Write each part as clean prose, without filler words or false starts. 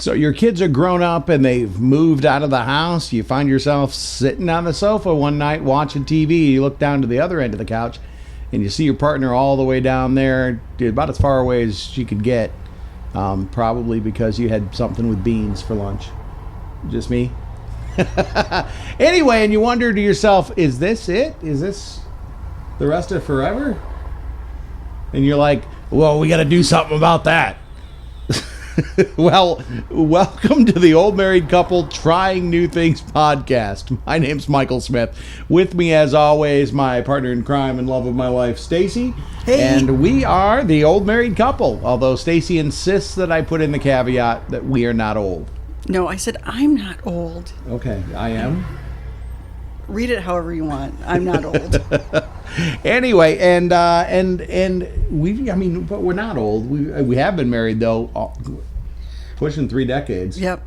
So your kids are grown up and they've moved out of the house. You find yourself sitting on the sofa one night watching TV. You look down to the other end of the couch and you see your partner all the way down there, about as far away as she could get. Probably because you had something with beans for lunch. Just me? Anyway, and you wonder to yourself, is this it? Is this the rest of forever? And you're like, well, we got to do something about that. Well, welcome to the Old Married Couple Trying New Things podcast. My name's Michael Smith. With me, as always, my partner in crime and love of my life, Stacy. Hey. And we are the Old Married Couple, although Stacy insists that I put in the caveat that we are not old. No, I said I'm not old. Okay, I am. Read it however you want. I'm not old. Anyway, and but we're not old. We have been married though, pushing 3 decades. Yep,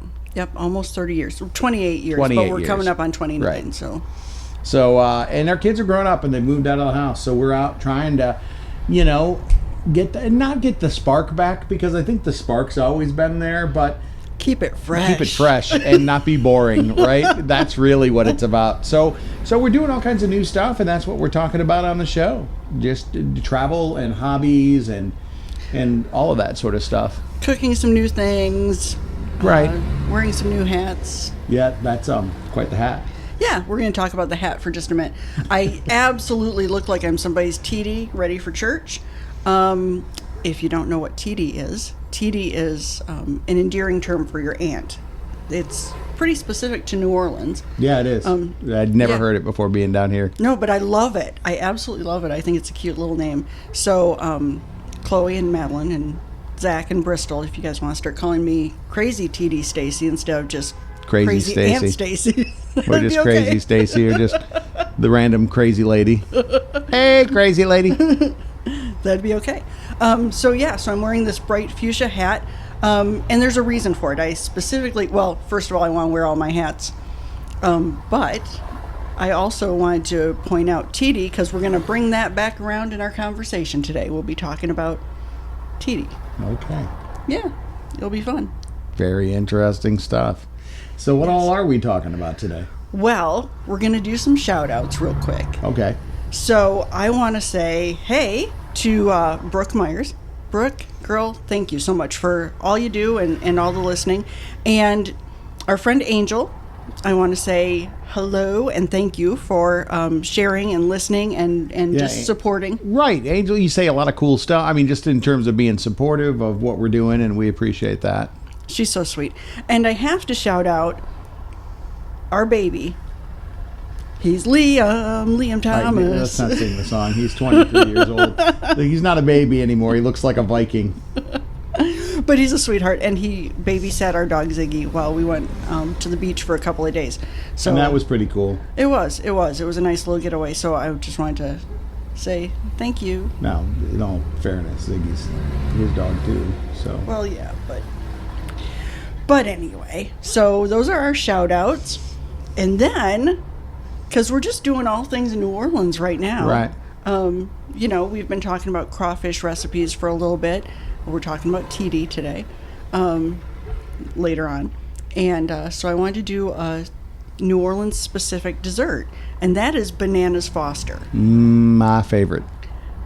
almost 30 years, 28 years, 28 but we're years. coming up on 29. Right. So, and our kids are grown up and they moved out of the house, so we're out trying to, not get the spark back, because I think the spark's always been there, but keep it fresh and not be boring, right? That's really what it's about. So we're doing all kinds of new stuff, and that's what we're talking about on the show. Just travel and hobbies and all of that sort of stuff. Cooking some new things. Right. Wearing some new hats. Yeah, that's quite the hat. Yeah, we're going to talk about the hat for just a minute. I absolutely look like I'm somebody's TD ready for church. If you don't know what TD is an endearing term for your aunt. It's pretty specific to New Orleans. Yeah, it is. I'd never heard it before being down here. No, but I love it. I absolutely love it. I think it's a cute little name. So Chloe and Madeline and Zach and Bristol, if you guys want to start calling me Crazy TD Stacy instead of just Crazy Aunt Stacy. Or just Crazy Stacy, or just the random crazy lady. Hey, crazy lady. That'd be okay. So I'm wearing this bright fuchsia hat, and there's a reason for it. I specifically, first of all, I want to wear all my hats, but I also wanted to point out TD, because we're going to bring that back around in our conversation today. We'll be talking about TD. Okay. Yeah, it'll be fun. Very interesting stuff. So what all are we talking about today? Well, we're going to do some shout-outs real quick. Okay. So I want to say, hey, to Brooke Myers. Brooke, girl, thank you so much for all you do and all the listening. And our friend Angel, I want to say hello and thank you for sharing and listening and just supporting. Right. Angel, you say a lot of cool stuff. I mean, just in terms of being supportive of what we're doing, and we appreciate that. She's so sweet. And I have to shout out our baby. He's Liam Thomas. Right, let's not sing the song. He's 23 years old. He's not a baby anymore. He looks like a Viking. But he's a sweetheart, and he babysat our dog Ziggy while we went to the beach for a couple of days. So and that was pretty cool. It was a nice little getaway. So I just wanted to say thank you. Now, in all fairness, Ziggy's his dog too. So well, yeah, but anyway, so those are our shout outs. And then, because we're just doing all things in New Orleans right now. Right. We've been talking about crawfish recipes for a little bit. We're talking about TD today, later on. And so I wanted to do a New Orleans specific dessert, and that is bananas Foster. My favorite.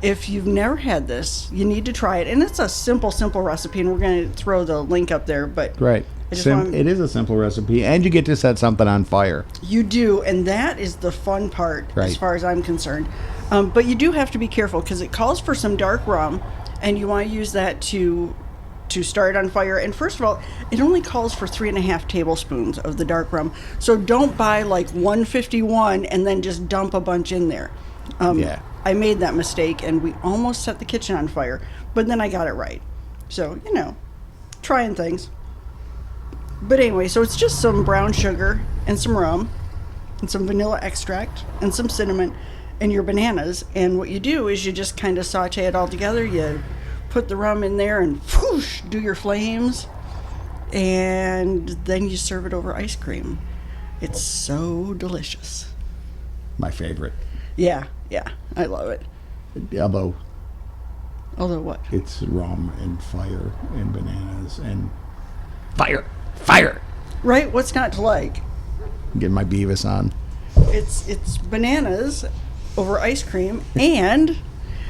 If you've never had this, you need to try it. And it's a simple recipe, and we're going to throw the link up there. But right. It is a simple recipe, and you get to set something on fire. You do, and that is the fun part, right, as far as I'm concerned. But you do have to be careful, because it calls for some dark rum, and you want to use that to start on fire. And first of all, it only calls for 3.5 tablespoons of the dark rum. So don't buy like 151 and then just dump a bunch in there. I made that mistake, and we almost set the kitchen on fire, but then I got it right. So, trying things. But anyway, so it's just some brown sugar and some rum and some vanilla extract and some cinnamon and your bananas. And what you do is you just kind of saute it all together. You put the rum in there and whoosh, do your flames. And then you serve it over ice cream. It's so delicious. My favorite. Yeah, I love it. Although what? It's rum and fire and bananas and fire. fire. Right? What's not to like? Get my Beavis on. It's bananas over ice cream, and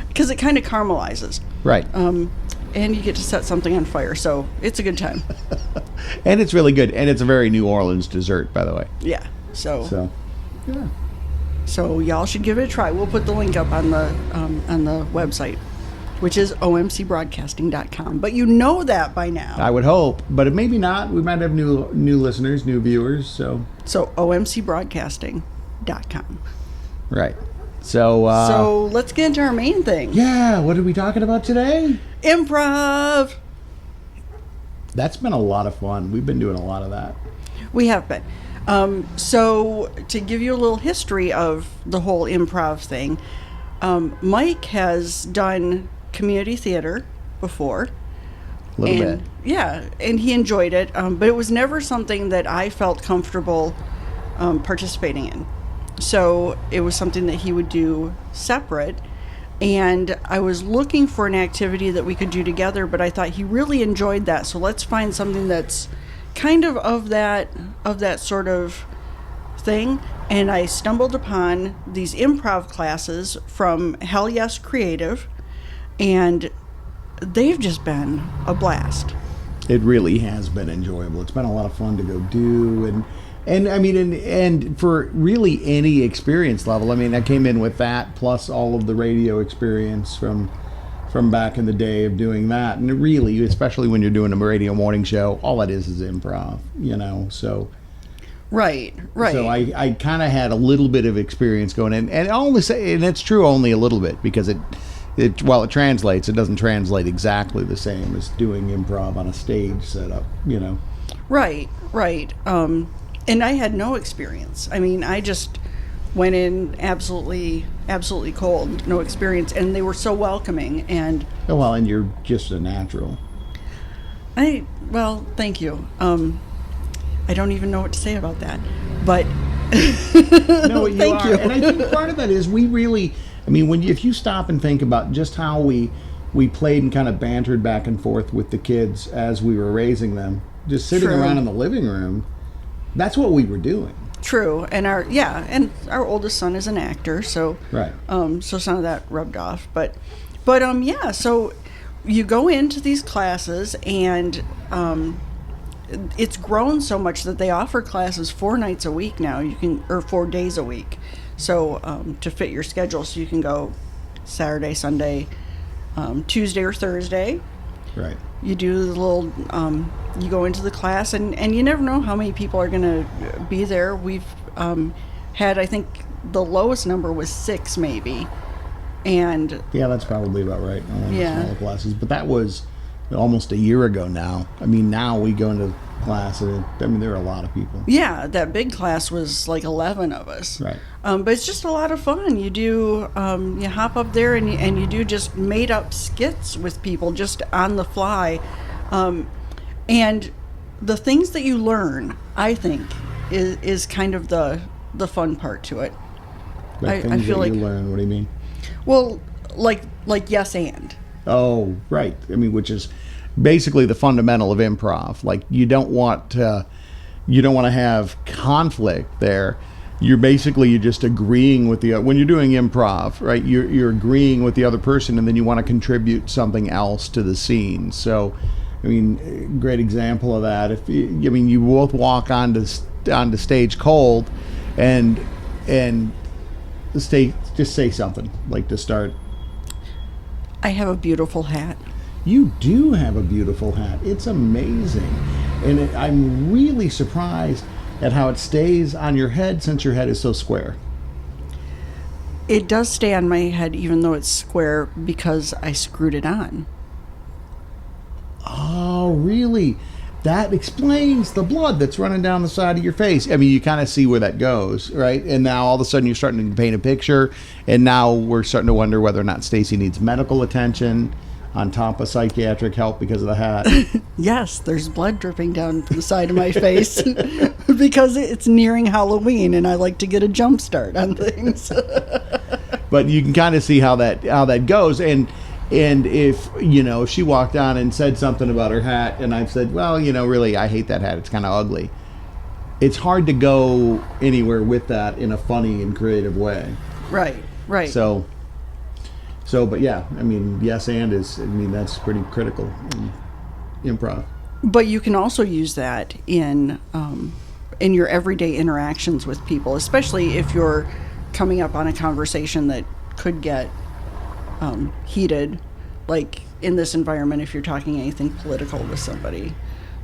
because it kind of caramelizes. Right. And you get to set something on fire, so it's a good time. And it's really good, and it's a very New Orleans dessert, by the way. Yeah. So yeah. So y'all should give it a try. We'll put the link up on the website, which is omcbroadcasting.com. But you know that by now. I would hope, but maybe not. We might have new listeners, new viewers. So omcbroadcasting.com. Right. So let's get into our main thing. Yeah. What are we talking about today? Improv. That's been a lot of fun. We've been doing a lot of that. We have been. So to give you a little history of the whole improv thing, Mike has done community theater before. A little bit. Yeah, and he enjoyed it, but it was never something that I felt comfortable participating in. So it was something that he would do separate, and I was looking for an activity that we could do together, but I thought he really enjoyed that, so let's find something that's kind of that sort of thing. And I stumbled upon these improv classes from Hell Yes Creative, and they've just been a blast. It really has been enjoyable. It's been a lot of fun to go do, and I mean, and for really any experience level. I mean, I came in with that plus all of the radio experience from back in the day of doing that, and it really, especially when you're doing a radio morning show, all it is improv, so right so I kind of had a little bit of experience going in, and and it's true, only a little bit, because it while it translates, it doesn't translate exactly the same as doing improv on a stage setup, right and I had no experience. I mean, I just went in absolutely cold, no experience, and they were so welcoming. And and you're just a natural. Well, thank you. I don't even know what to say about that, but no, thank you. And I think part of that is we really, I mean, if you stop and think about just how we played and kind of bantered back and forth with the kids as we were raising them, just sitting around in the living room, that's what we were doing. True, and our oldest son is an actor, so right. So some of that rubbed off, but yeah. So you go into these classes, and it's grown so much that they offer classes 4 nights a week now. Or 4 days a week, so to fit your schedule, so you can go Saturday, Sunday, Tuesday or Thursday. Right. You do the little, you go into the class, and you never know how many people are going to be there. We've had, I think, the lowest number was 6 maybe. And yeah, that's probably about right. Yeah. Smaller classes, but that was almost a year ago now. I mean, now we go into class, and there are a lot of people. Yeah, that big class was like 11 of us. Right. But it's just a lot of fun. You do, you hop up there and you do just made up skits with people just on the fly. And the things that you learn, I think, is kind of the fun part to it. I feel like you learn. What do you mean? Well, like yes and. Oh, right. I mean, which is basically the fundamental of improv. Like, you don't want to have conflict there. You're just agreeing with when you're doing improv, right? You're agreeing with the other person, and then you want to contribute something else to the scene. So, I mean, great example of that. You both walk onto stage cold, and just say something, like, to start. I have a beautiful hat. You do have a beautiful hat. It's amazing. And I'm really surprised at how it stays on your head, since your head is so square. It does stay on my head even though it's square, because I screwed it on. Oh, really? That explains the blood that's running down the side of your face. I mean, you kind of see where that goes, right? And now all of a sudden you're starting to paint a picture, and now we're starting to wonder whether or not Stacy needs medical attention on top of psychiatric help because of the hat. Yes, there's blood dripping down the side of my face because it's nearing Halloween, and I like to get a jump start on things. But you can kind of see how that goes, and And if, you know, she walked on and said something about her hat, and I've said, well, you know, really, I hate that hat. It's kind of ugly. It's hard to go anywhere with that in a funny and creative way. Right. So, but yeah, I mean, yes, and that's pretty critical in improv. But you can also use that in your everyday interactions with people, especially if you're coming up on a conversation that could get heated, like in this environment. If you're talking anything political with somebody,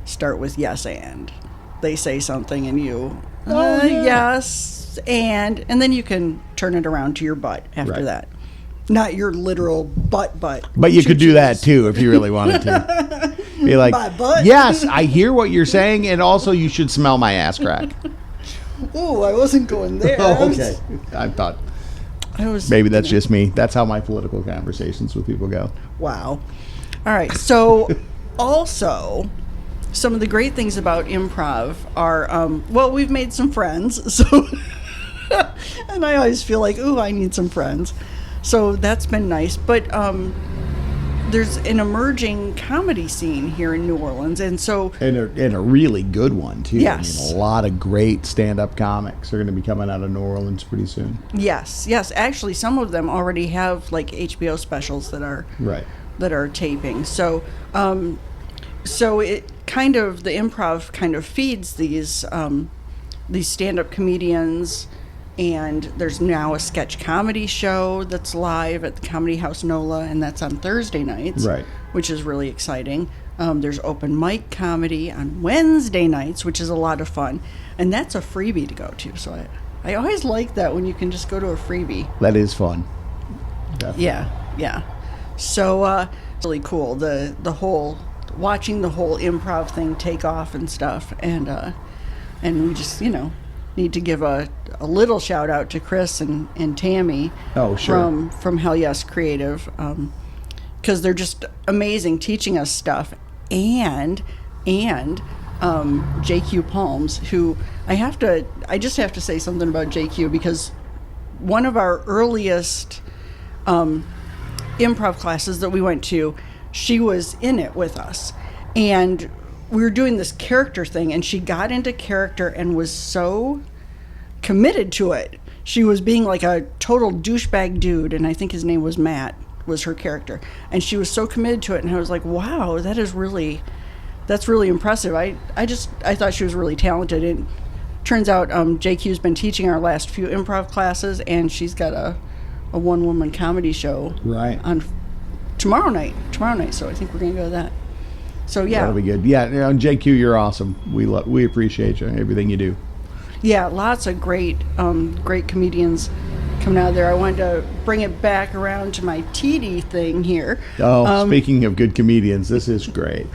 start with yes and. They say something and you yes and then you can turn it around to your butt after that. Not your literal butt. But you could do that too if you really wanted to. Be like, yes, I hear what you're saying, and also you should smell my ass crack. Oh, I wasn't going there. Oh, okay. I thought maybe that's just me. That's how my political conversations with people go. Wow. All right. So also, some of the great things about improv are, we've made some friends. So, and I always feel like, I need some friends. So that's been nice. But there's an emerging comedy scene here in New Orleans. And so... And a really good one, too. Yes. I mean, a lot of great stand-up comics are going to be coming out of New Orleans pretty soon. Yes. Actually, some of them already have, like, HBO specials that are... Right. That are taping. So, it kind of, the improv kind of feeds these stand-up comedians, and there's now a sketch comedy show that's live at the Comedy House NOLA, and that's on Thursday nights, right, which is really exciting. There's open mic comedy on Wednesday nights, which is a lot of fun, and that's a freebie to go to. So I always like that when you can just go to a freebie. That is fun. Definitely. Yeah. So really cool. The whole watching the whole improv thing take off and stuff, and we just need to give a little shout out to Chris and Tammy. Oh, sure. From Hell Yes Creative, because they're just amazing teaching us stuff, and JQ Palms, who I just have to say something about JQ, because one of our earliest improv classes that we went to, she was in it with us, and we were doing this character thing, and she got into character and was so committed to it. She was being like a total douchebag dude, and I think his name was Matt, was her character, and she was so committed to it, and I was like, wow, that's really impressive. I thought she was really talented, and turns out JQ's been teaching our last few improv classes, and she's got a one-woman comedy show on tomorrow night, so I think we're gonna go to that. So yeah, that'll be good. Yeah, JQ, you're awesome. We appreciate you, everything you do. Yeah, lots of great comedians coming out of there. I wanted to bring it back around to my TD thing here. Speaking of good comedians, this is great.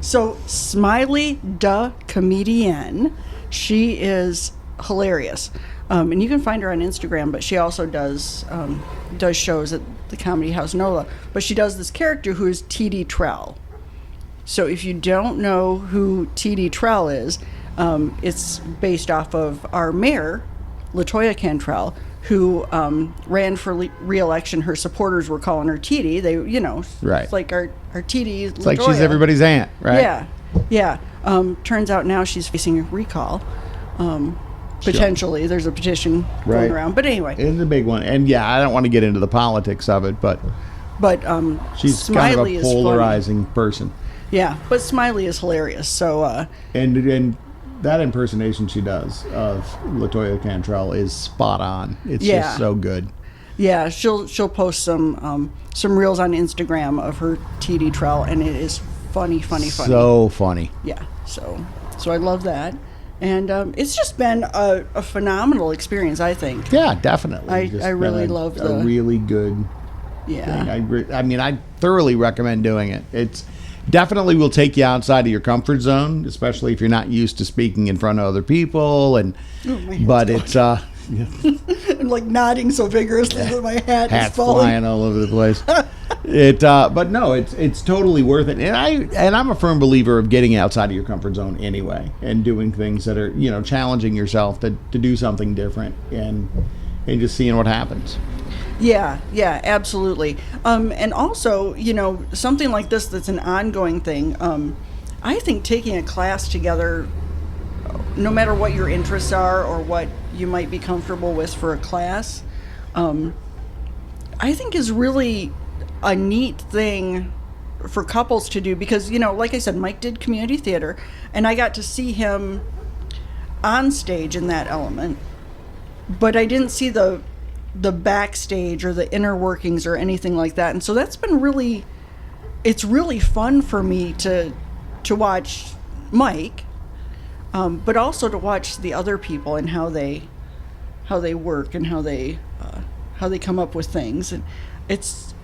So Smiley the Comedian, she is hilarious, and you can find her on Instagram. But she also does shows at the Comedy House NOLA. But she does this character who is TD Trell. So if you don't know who TD Trell is, it's based off of our mayor, LaToya Cantrell, who ran for re-election. Her supporters were calling her TD. They, right. It's like our TD. It's like she's everybody's aunt, right? Yeah. Turns out now she's facing a recall. Potentially, there's a petition going around. But anyway, it's a big one. And yeah, I don't want to get into the politics of it, but she's Smiley kind of a polarizing person. Yeah, but Smiley is hilarious. So and that impersonation she does of LaToya Cantrell is spot on. It's just so good. Yeah, she'll post some reels on Instagram of her TD Trell, and it is funny. So funny. Yeah. So I love that, and it's just been a phenomenal experience, I think. Yeah, definitely. I really love a really good. Yeah. thing. I mean, I thoroughly recommend doing it. It's definitely will take you outside of your comfort zone, especially if you're not used to speaking in front of other people. But it's I'm like nodding so vigorously that my hat's hats falling. flying all over the place. But no, it's totally worth it. And I'm a firm believer of getting outside of your comfort zone anyway, and doing things that are challenging yourself to do something different, and just seeing what happens. Yeah, yeah, absolutely. And also, something like this that's an ongoing thing. I think taking a class together, no matter what your interests are or what you might be comfortable with for a class, I think is really a neat thing for couples to do because, like I said, Mike did community theater, and I got to see him on stage in that element, but I didn't see the backstage or the inner workings or anything like that. And so that's been it's really fun for me to watch Mike, but also to watch the other people and how they work and how they come up with things. And it's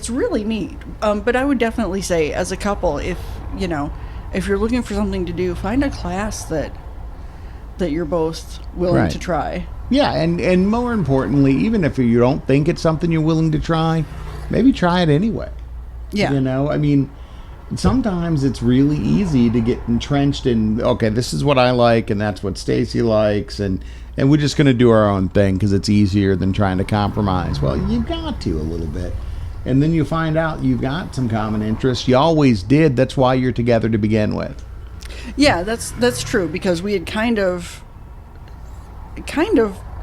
really neat. But I would definitely say, as a couple, if you're looking for something to do, find a class that you're both willing to try. Yeah, and more importantly, even if you don't think it's something you're willing to try, maybe try it anyway. Yeah. I mean, sometimes it's really easy to get entrenched in, okay, this is what I like, and that's what Stacy likes, and we're just going to do our own thing because it's easier than trying to compromise. Well, you've got to a little bit. And then you find out you've got some common interests. You always did. That's why you're together to begin with. Yeah, that's true, because we had kind of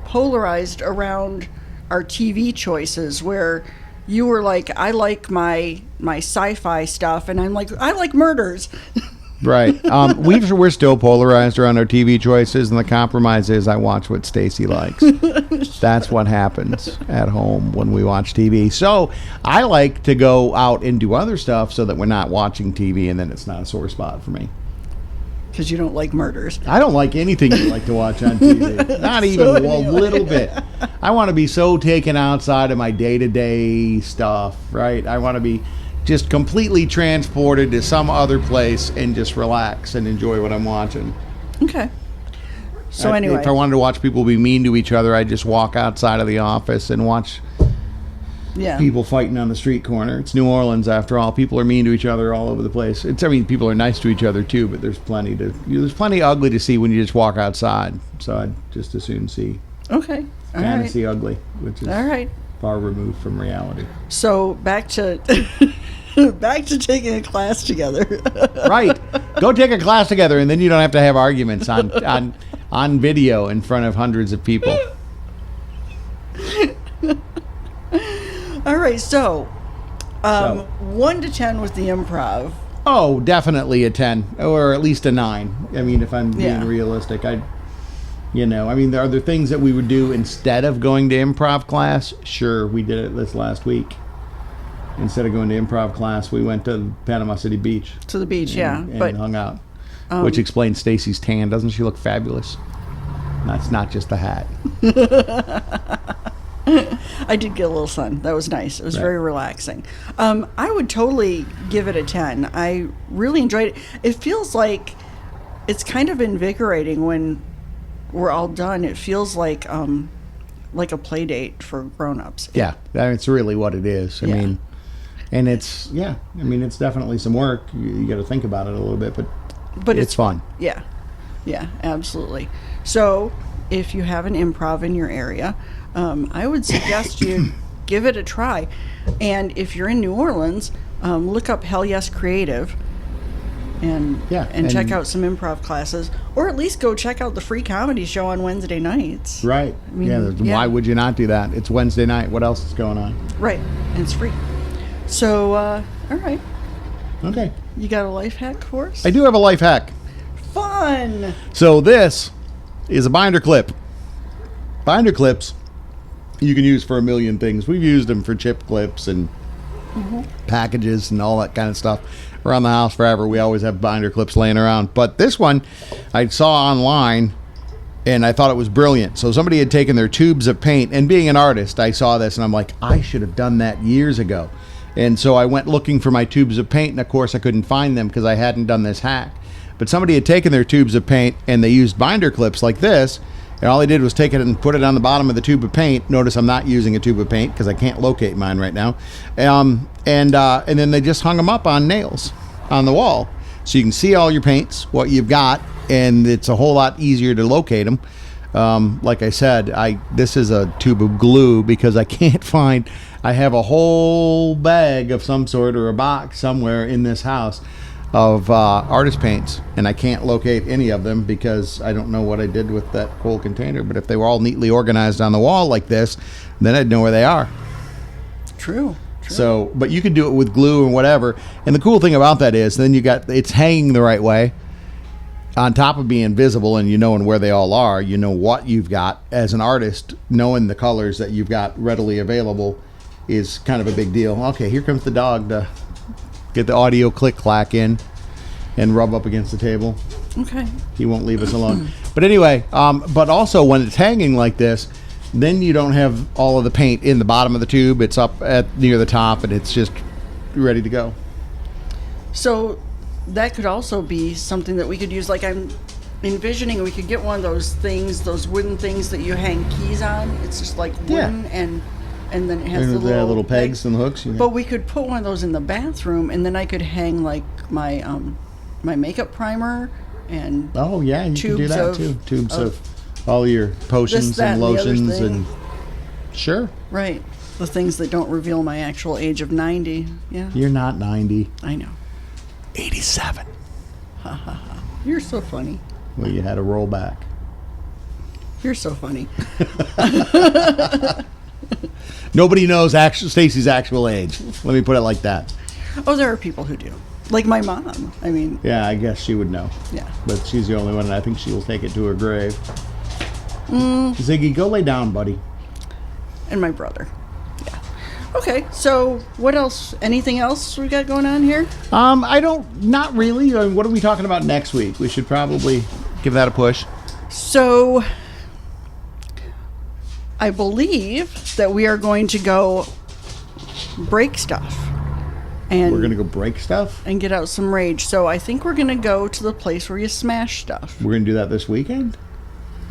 polarized around our TV choices, where you were like, I like my sci-fi stuff, and I'm like, I like murders. Right. We're still polarized around our TV choices, and the compromise is I watch what Stacy likes. That's what happens at home when we watch TV. So I like to go out and do other stuff so that we're not watching TV, and then it's not a sore spot for me. Because you don't like murders. I don't like anything you like to watch on TV. Not even a little bit. I want to be so taken outside of my day-to-day stuff, right? I want to be just completely transported to some other place and just relax and enjoy what I'm watching. Okay. So anyway. If I wanted to watch people be mean to each other, I'd just walk outside of the office and watch people fighting on the street corner. It's New Orleans, after all. People are mean to each other all over the place. People are nice to each other too, but there's plenty ugly to see when you just walk outside. So I'd just as soon see fantasy ugly, which is far removed from reality. So back to taking a class together. Right. Go take a class together, and then you don't have to have arguments on video in front of hundreds of people. All right, so 1 to 10 with the improv. Oh, definitely a 10, or at least a 9. I mean, if I'm being realistic, are there things that we would do instead of going to improv class? Sure, we did it this last week. Instead of going to improv class, we went to Panama City Beach. To the beach, and hung out. Which explains Stacy's tan. Doesn't she look fabulous? That's not just the hat. I did get a little sun. That was nice. It was very relaxing. I would totally give it a 10. I really enjoyed it. It feels like it's kind of invigorating when we're all done. It feels like a play date for grown-ups. Yeah, that's really what it is. I mean, and it's definitely some work. You got to think about it a little bit, but it's fun. Yeah, absolutely. So if you have an improv in your area, I would suggest you give it a try. And if you're in New Orleans, look up Hell Yes Creative and check out some improv classes, or at least go check out the free comedy show on Wednesday nights. Right. Why would you not do that? It's Wednesday night. What else is going on? Right. And it's free. So, all right. Okay. You got a life hack for us? I do have a life hack. Fun. So this is a binder clip. Binder clips you can use for a million things. We've used them for chip clips and packages and all that kind of stuff around the house forever. We always have binder clips laying around. But this one I saw online and I thought it was brilliant. So somebody had taken their tubes of paint, and being an artist, I saw this and I'm like, I should have done that years ago. And so I went looking for my tubes of paint, and of course I couldn't find them because I hadn't done this hack. But somebody had taken their tubes of paint and they used binder clips like this, and all they did was take it and put it on the bottom of the tube of paint. Notice I'm not using a tube of paint because I can't locate mine right now. And then they just hung them up on nails on the wall, so you can see all your paints, what you've got, and it's a whole lot easier to locate them. Like I said, this is a tube of glue because I can't find. I have a whole bag of some sort or a box somewhere in this house of artist paints, and I can't locate any of them because I don't know what I did with that whole container. But if they were all neatly organized on the wall like this, then I'd know where they are. True. So, but you could do it with glue and whatever. And the cool thing about that is then it's hanging the right way. On top of being visible and knowing where they all are, you know what you've got. As an artist, knowing the colors that you've got readily available is kind of a big deal. Okay, here comes the dog to get the audio click-clack in and rub up against the table. Okay. He won't leave us alone. But anyway, but also when it's hanging like this, then you don't have all of the paint in the bottom of the tube. It's up near the top, and it's just ready to go. So that could also be something that we could use. Like I'm envisioning, we could get one of those things, those wooden things that you hang keys on. It's just like wooden, and then it has the little pegs and hooks. But we could put one of those in the bathroom, and then I could hang like my my makeup primer and you could do that too. Tubes of all your potions and lotions and sure. Right. The things that don't reveal my actual age of 90. Yeah. You're not 90. I know. 87. Ha ha ha. You're so funny. Well, you had a roll back. You're so funny. Nobody knows Stacy's actual age. Let me put it like that. Oh, there are people who do. Like my mom. I mean. Yeah, I guess she would know. Yeah. But she's the only one, and I think she will take it to her grave. Ziggy, go lay down, buddy. And my brother. Yeah. Okay, so what else? Anything else we got going on here? Not really. I mean, what are we talking about next week? We should probably give that a push. So, I believe that we are going to go break stuff. And we're going to go break stuff? And get out some rage. So, I think we're going to go to the place where you smash stuff. We're going to do that this weekend?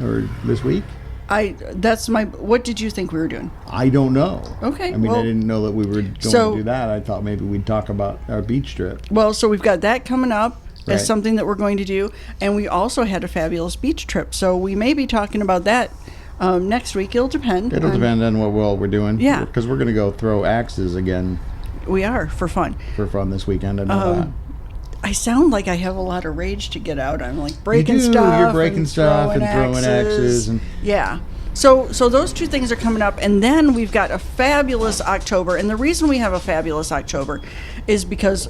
Or this week? What did you think we were doing? I don't know. Okay. I mean, I didn't know that we were going to do that. I thought maybe we'd talk about our beach trip. Well, so we've got that coming up as something that we're going to do. And we also had a fabulous beach trip. So we may be talking about that next week. It'll depend. It'll depend on what we're doing. Yeah. Because we're going to go throw axes again. We are, for fun. For fun this weekend. I know that. I sound like I have a lot of rage to get out. I'm like breaking stuff. You're breaking stuff and throwing axes. Yeah. So those two things are coming up. And then we've got a fabulous October. And the reason we have a fabulous October is because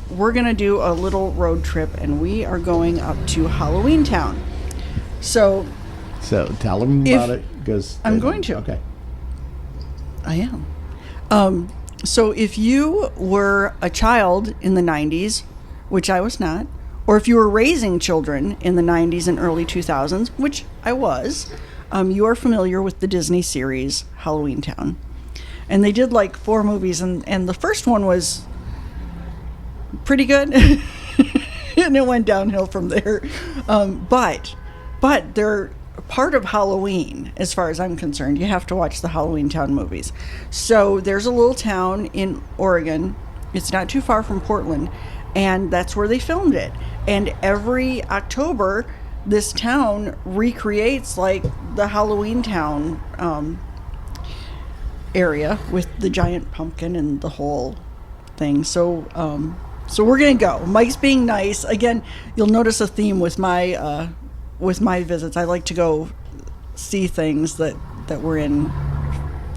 we're going to do a little road trip. And we are going up to Halloween Town. So tell them about it. Because I'm going to. Okay. I am. So if you were a child in the 90s, which I was not, or if you were raising children in the 90s and early 2000s, which I was, you are familiar with the Disney series Halloween Town. And they did like 4 movies, and the first one was pretty good, and it went downhill from there. But they're part of Halloween, as far as I'm concerned. You have to watch the Halloween Town movies. So there's a little town in Oregon. It's not too far from Portland. And that's where they filmed it. And every October, this town recreates like the Halloween Town area with the giant pumpkin and the whole thing. So we're gonna go. Mike's being nice. Again, you'll notice a theme with my visits. I like to go see things that were in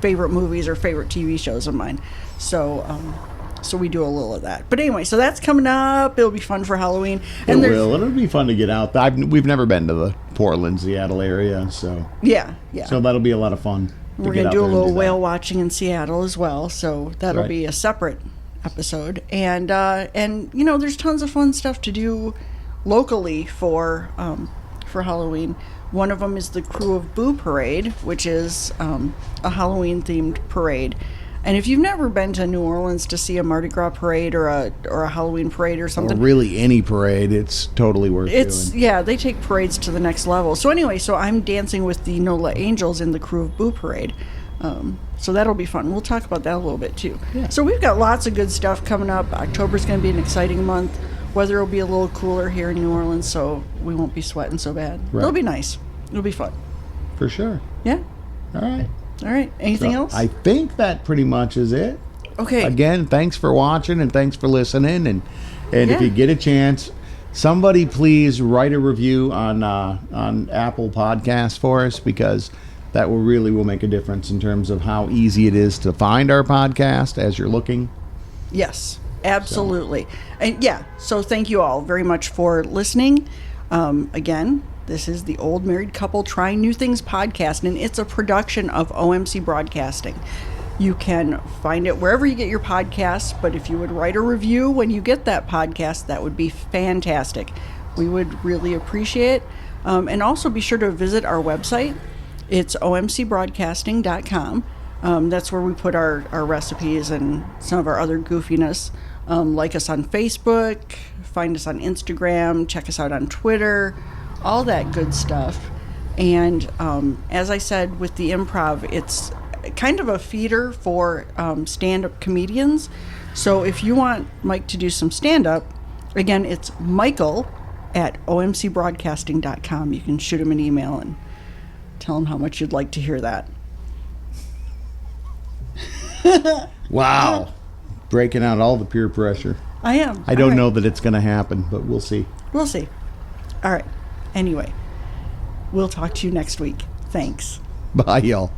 favorite movies or favorite TV shows of mine. So we do a little of that. But anyway, so that's coming up. It'll be fun for Halloween. And It'll be fun to get out. We've never been to the Portland, Seattle area, so yeah. So that'll be a lot of fun. We're going to do a little whale watching in Seattle as well. So that'll be a separate episode. And there's tons of fun stuff to do locally for Halloween. One of them is the Crew of Boo Parade, which is a Halloween-themed parade. And if you've never been to New Orleans to see a Mardi Gras parade or a Halloween parade or something, or really any parade, it's totally worth doing. Yeah, they take parades to the next level. So anyway, I'm dancing with the NOLA Angels in the Crew of Boo Parade. So that'll be fun. We'll talk about that a little bit too. Yeah. So we've got lots of good stuff coming up. October's going to be an exciting month. Weather will be a little cooler here in New Orleans, so we won't be sweating so bad. Right. It'll be nice. It'll be fun. For sure. Yeah. All right. All right. Anything So else? I think that pretty much is it. Okay. Again, thanks for watching and thanks for listening. And if Yeah. you get a chance, somebody please write a review on Apple Podcasts for us, because that will make a difference in terms of how easy it is to find our podcast as you're looking. Yes, absolutely. And yeah, so thank you all very much for listening. Again, this is the Old Married Couple Trying New Things podcast, and it's a production of OMC Broadcasting. You can find it wherever you get your podcasts, but if you would write a review when you get that podcast, that would be fantastic. We would really appreciate it. And also be sure to visit our website. It's omcbroadcasting.com. That's where we put our recipes and some of our other goofiness. Like us on Facebook, find us on Instagram, check us out on Twitter, all that good stuff. And as I said with the improv, it's kind of a feeder for stand-up comedians. So if you want Mike to do some stand-up, again, it's Michael at omcbroadcasting.com. You can shoot him an email and tell him how much you'd like to hear that. Wow. Breaking out all the peer pressure. I am. I don't know that it's going to happen, but we'll see. We'll see. All right. Anyway, we'll talk to you next week. Thanks. Bye, y'all.